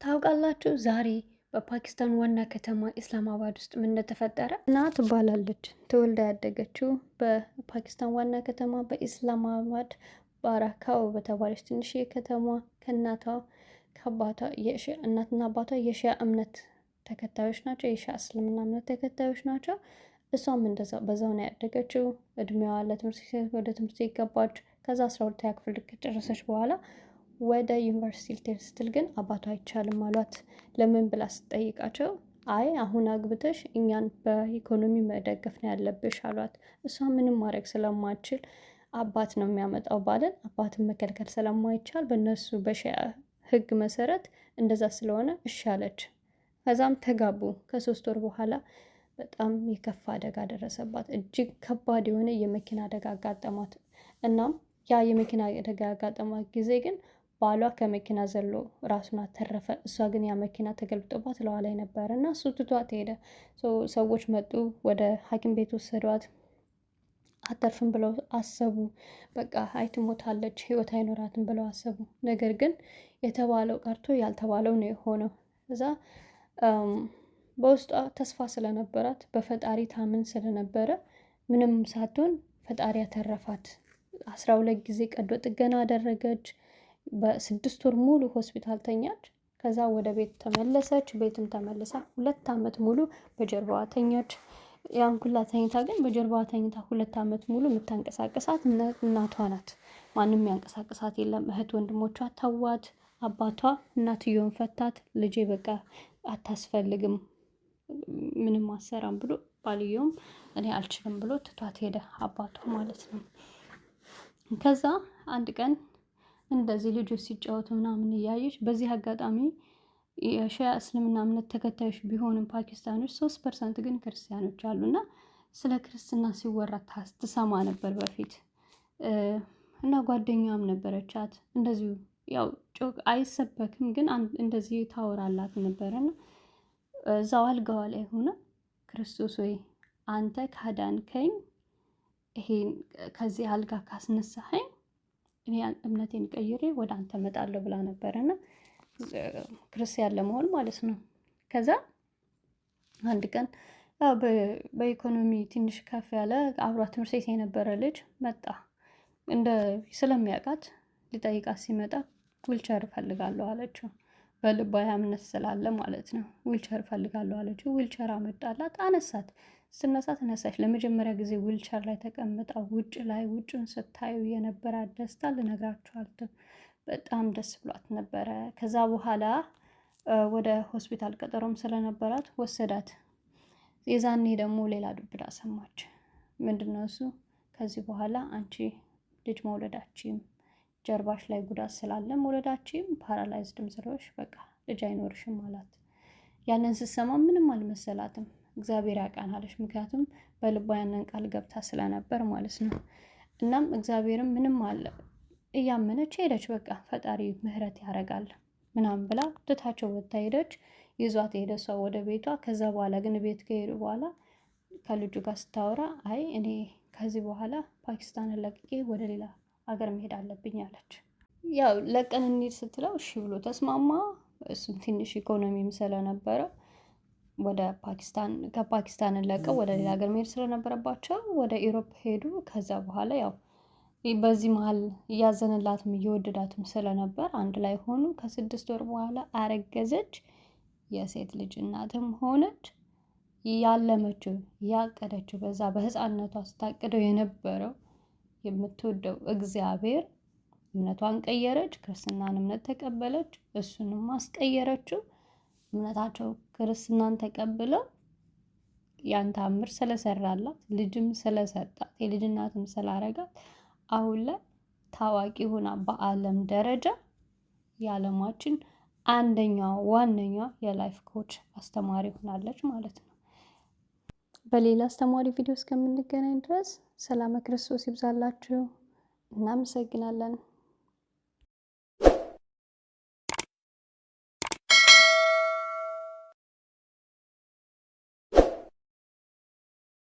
ታውቃላችሁ ዛሬ በፓኪስታን ዋና ከተማ ኢስላማባድ ውስጥ ምን እንደተፈጠረ? እና ትባላለች ተወልዳ ያደገችው በፓኪስታን ዋና ከተማ በኢስላማባድ ባራካው በተባለች ትንሽዬ ከተማ ከእናቷ ከአባቷ እናትና አባቷ የሺያ እምነት ተከታዮች ናቸው። የሺያ እስልምና እምነት ተከታዮች ናቸው። እሷም እንደዛው በዛው ነው ያደገችው። እድሜዋ ለትምህርት ወደ ትምህርት ቤት ገባች። ከዛ 12ኛ ክፍል ከጨረሰች በኋላ ወደ ዩኒቨርሲቲ ልትሄድ ስትል ግን አባቷ አይቻልም አሏት። ለምን ብላ ስትጠይቃቸው አይ አሁን አግብተሽ እኛን በኢኮኖሚ መደገፍ ነው ያለብሽ አሏት። እሷ ምንም ማድረግ ስለማትችል አባት ነው የሚያመጣው ባልን አባትን መከልከል ስለማይቻል በእነሱ በሺዓ ሕግ መሰረት እንደዛ ስለሆነ እሺ አለች። ከዛም ተጋቡ። ከ3 ወር በኋላ በጣም የከፋ አደጋ ደረሰባት። እጅግ ከባድ የሆነ የመኪና አደጋ አጋጠማት። እናም ያ የመኪና አደጋ ያጋጠማት ጊዜ ግን ባሏ ከመኪና ዘሎ ራሱን አተረፈ። እሷ ግን ያ መኪና ተገልብጦባት ለዋ ላይ ነበር እና እሱ ትቷት ሄደ። ሰዎች መጡ፣ ወደ ሐኪም ቤት ወሰዷት። አተርፍም ብለው አሰቡ። በቃ አይ ትሞታለች፣ ህይወት አይኖራትም ብለው አሰቡ። ነገር ግን የተባለው ቀርቶ ያልተባለው ነው የሆነው። እዛ በውስጧ ተስፋ ስለነበራት በፈጣሪ ታምን ስለነበረ ምንም ሳትሆን ፈጣሪ ያተረፋት። 12 ጊዜ ቀዶ ጥገና አደረገች። በ6 ወር ሙሉ ሆስፒታል ተኛች። ከዛ ወደ ቤት ተመለሰች። ቤትም ተመልሳ 2 ዓመት ሙሉ በጀርባዋ ተኛች። ያን ሁላ ተኝታ ግን በጀርባዋ ተኝታ 2 ዓመት ሙሉ የምታንቀሳቅሳት እናቷ ናት። ማንም ያንቀሳቅሳት የለም። እህት ወንድሞቿ ተዋት። አባቷ እናትየውን ፈታት። ልጄ በቃ አታስፈልግም ምንም አሰራም ብሎ ባልየውም እኔ አልችልም ብሎ ትቷት ሄደ። አባቷ ማለት ነው። ከዛ አንድ ቀን እንደዚህ ልጆች ሲጫወቱ ምናምን እያየች በዚህ አጋጣሚ የሺያ እስልምና እምነት ተከታዮች ቢሆንም ፓኪስታኖች 3% ግን ክርስቲያኖች አሉና ስለ ክርስትና ሲወራ ትሰማ ነበር በፊት። እና ጓደኛዋም ነበረቻት እንደዚሁ ያው ጮክ አይሰበክም ግን እንደዚህ ታወራላት ነበርና እዛው አልጋዋ ላይ ሆነ ክርስቶስ ወይ አንተ ካዳንከኝ ይሄን ከዚህ አልጋ ካስነሳኸኝ እኔ እምነቴን ቀይሬ ወደ አንተ እመጣለሁ ብላ ነበርና ክርስቲያን ለመሆን ማለት ነው። ከዛ አንድ ቀን በኢኮኖሚ ትንሽ ከፍ ያለ አብሯት ትምህርት ቤት የነበረ ልጅ መጣ። እንደ ስለሚያውቃት ሊጠይቃት ሲመጣ ዊልቸር እፈልጋለሁ አለችው። በልቧ እምነት ስላለ ማለት ነው። ዊልቸር እፈልጋለሁ አለችው። ዊልቸር አመጣላት፣ አነሳት። ስትነሳ ተነሳች። ለመጀመሪያ ጊዜ ዊልቸር ላይ ተቀምጣ ውጭን ስታዩ የነበራት ደስታ ልነግራችሁ አልችልም። በጣም ደስ ብሏት ነበረ። ከዛ በኋላ ወደ ሆስፒታል ቀጠሮም ስለነበራት ወሰዳት። የዛኔ ደግሞ ሌላ ዱብዳ ሰማች። ምንድነው እሱ? ከዚህ በኋላ አንቺ ልጅ መውለዳችም ጀርባሽ ላይ ጉዳት ስላለ መውለዳችም ፓራላይዝድም ስለሆንሽ በቃ ልጅ አይኖርሽም አላት። ያንን ስትሰማ ምንም አልመሰላትም። እግዚአብሔር ያውቃናለች። ምክንያቱም በልቧ ያንን ቃል ገብታ ስለነበር ማለት ነው። እናም እግዚአብሔርም ምንም አለ እያመነች ሄደች። በቃ ፈጣሪ ምህረት ያደርጋል ምናምን ብላ ትታቸው ወጥታ ሄደች። ይዟት ሄደ እሷ ወደ ቤቷ። ከዛ በኋላ ግን ቤት ከሄዱ በኋላ ከልጁ ጋር ስታወራ አይ እኔ ከዚህ በኋላ ፓኪስታንን ለቅቄ ወደ ሌላ ሀገር መሄድ አለብኝ አለች። ያው ለቀን እንሂድ ስትለው እሺ ብሎ ተስማማ። እሱም ትንሽ ኢኮኖሚም ስለነበረው ወደ ከፓኪስታን ለቀው ወደ ሌላ ሀገር መሄድ ስለነበረባቸው ወደ ኢሮፕ ሄዱ። ከዛ በኋላ ያው በዚህ መሀል እያዘነላትም እየወደዳትም ስለነበር አንድ ላይ ሆኑ። ከ6 ወር በኋላ አረገዘች። የሴት ልጅ እናትም ሆነች። ያለመችው ያቀደችው በዛ በህፃንነቷ ስታቅደው የነበረው የምትወደው እግዚአብሔር እምነቷን ቀየረች። ክርስትናን እምነት ተቀበለች። እሱንም አስቀየረችው። እምነታቸው ክርስትናን ተቀብለው ያን ታምር ስለሰራላት ልጅም ስለሰጣት የልጅ እናትም ስላረጋት አሁን ላይ ታዋቂ ሆና በዓለም ደረጃ የዓለማችን ዋነኛ የላይፍ ኮች አስተማሪ ሆናለች ማለት ነው። በሌላ አስተማሪ ቪዲዮ እስከምንገናኝ ድረስ ሰላም ክርስቶስ ይብዛላችሁ። እናመሰግናለን።